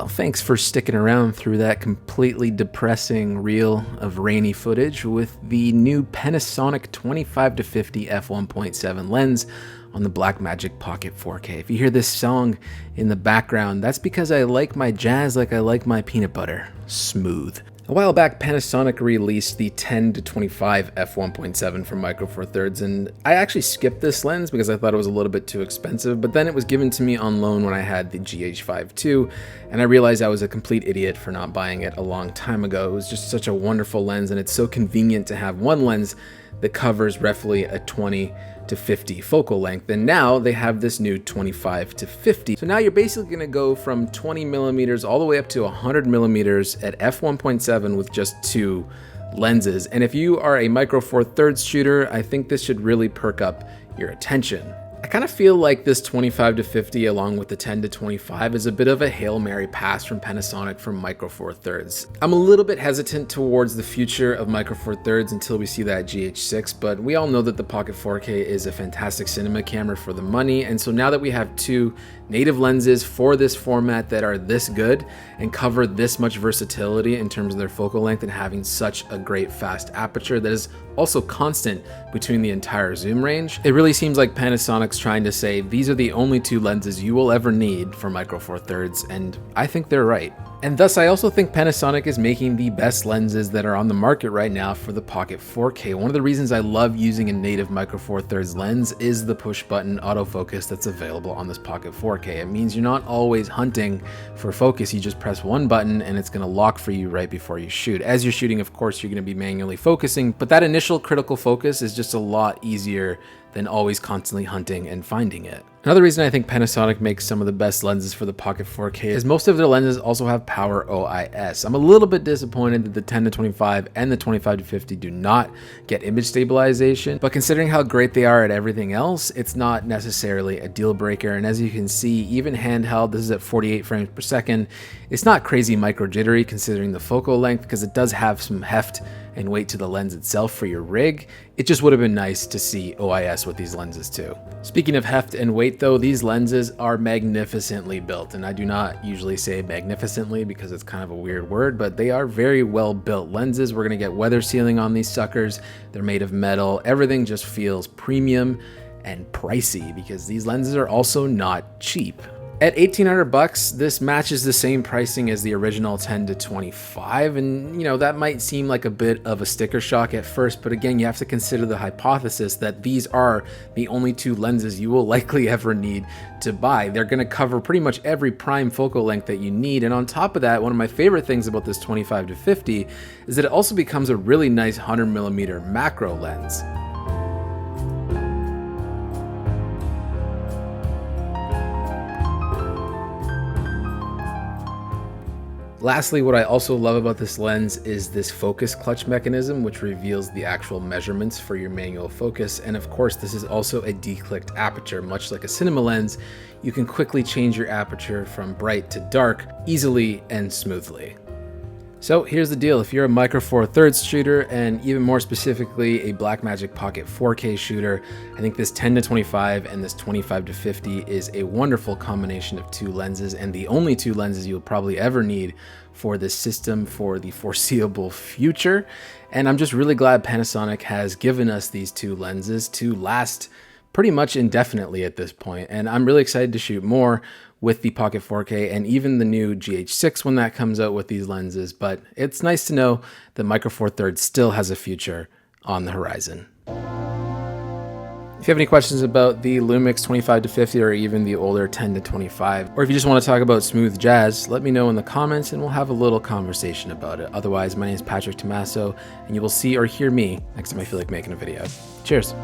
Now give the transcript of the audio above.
Well, thanks for sticking around through that completely depressing reel of rainy footage with the new Panasonic 25-50 f1.7 lens on the Blackmagic Pocket 4K. If you hear this song in the background, that's because I like my jazz like I like my peanut butter, smooth. A while back, Panasonic released the 10-25 f1.7 from Micro Four Thirds, and I actually skipped this lens because I thought it was a little bit too expensive, but then it was given to me on loan when I had the GH5 too, and I realized I was a complete idiot for not buying it a long time ago. It was just such a wonderful lens, and it's so convenient to have one lens that covers roughly a 20-50 focal length, and now they have this new 25-50. So now you're basically going to go from 20 millimeters all the way up to 100 millimeters at f1.7 with just two lenses. And if you are a Micro Four Thirds shooter, I think this should really perk up your attention. I kind of feel like this 25-50 along with the 10-25 is a bit of a Hail Mary pass from Panasonic from Micro Four Thirds. I'm a little bit hesitant towards the future of Micro Four Thirds until we see that GH6, but we all know that the Pocket 4K is a fantastic cinema camera for the money, and so now that we have two native lenses for this format that are this good and cover this much versatility in terms of their focal length and having such a great fast aperture that is also constant between the entire zoom range, it really seems like Panasonic's trying to say these are the only two lenses you will ever need for Micro Four Thirds, and I think they're right. And thus I also think Panasonic is making the best lenses that are on the market right now for the Pocket 4K. One of the reasons I love using a native Micro Four Thirds lens is the push button autofocus that's available on this Pocket 4K. It means you're not always hunting for focus, you just press one button and it's going to lock for you right before you shoot. As you're shooting, of course, you're going to be manually focusing, but that initial critical focus is just a lot easier than always constantly hunting and finding it. Another reason I think Panasonic makes some of the best lenses for the Pocket 4K is most of their lenses also have power OIS. I'm a little bit disappointed that the 10-25 and the 25-50 do not get image stabilization, but considering how great they are at everything else, it's not necessarily a deal breaker. And as you can see, even handheld, this is at 48 frames per second. It's not crazy micro jittery considering the focal length because it does have some heft and weight to the lens itself for your rig. It just would have been nice to see OIS with these lenses too. Speaking of heft and weight though, these lenses are magnificently built, and I do not usually say magnificently because it's kind of a weird word, but they are very well built lenses. We're gonna get weather sealing on these suckers. They're made of metal. Everything just feels premium and pricey because these lenses are also not cheap. At $1,800 this matches the same pricing as the original 10-25, and you know that might seem like a bit of a sticker shock at first, but again you have to consider the hypothesis that these are the only two lenses you will likely ever need to buy. They're going to cover pretty much every prime focal length that you need, and on top of that, one of my favorite things about this 25-50 is that it also becomes a really nice 100mm macro lens. Lastly, what I also love about this lens is this focus clutch mechanism, which reveals the actual measurements for your manual focus. And of course, this is also a declicked aperture. Much like a cinema lens, you can quickly change your aperture from bright to dark easily and smoothly. So here's the deal. If you're a Micro Four Thirds shooter, and even more specifically a Blackmagic Pocket 4K shooter, I think this 10-25 and this 25-50 is a wonderful combination of two lenses, and the only two lenses you'll probably ever need for this system for the foreseeable future. And I'm just really glad Panasonic has given us these two lenses to last pretty much indefinitely at this point. And I'm really excited to shoot more with the Pocket 4K and even the new GH6 when that comes out with these lenses, but it's nice to know that Micro Four Thirds still has a future on the horizon. If you have any questions about the Lumix 25-50 or even the older 10-25, or if you just want to talk about smooth jazz, let me know in the comments and we'll have a little conversation about it. Otherwise, my name is Tomasso, and you will see or hear me next time I feel like making a video. Cheers.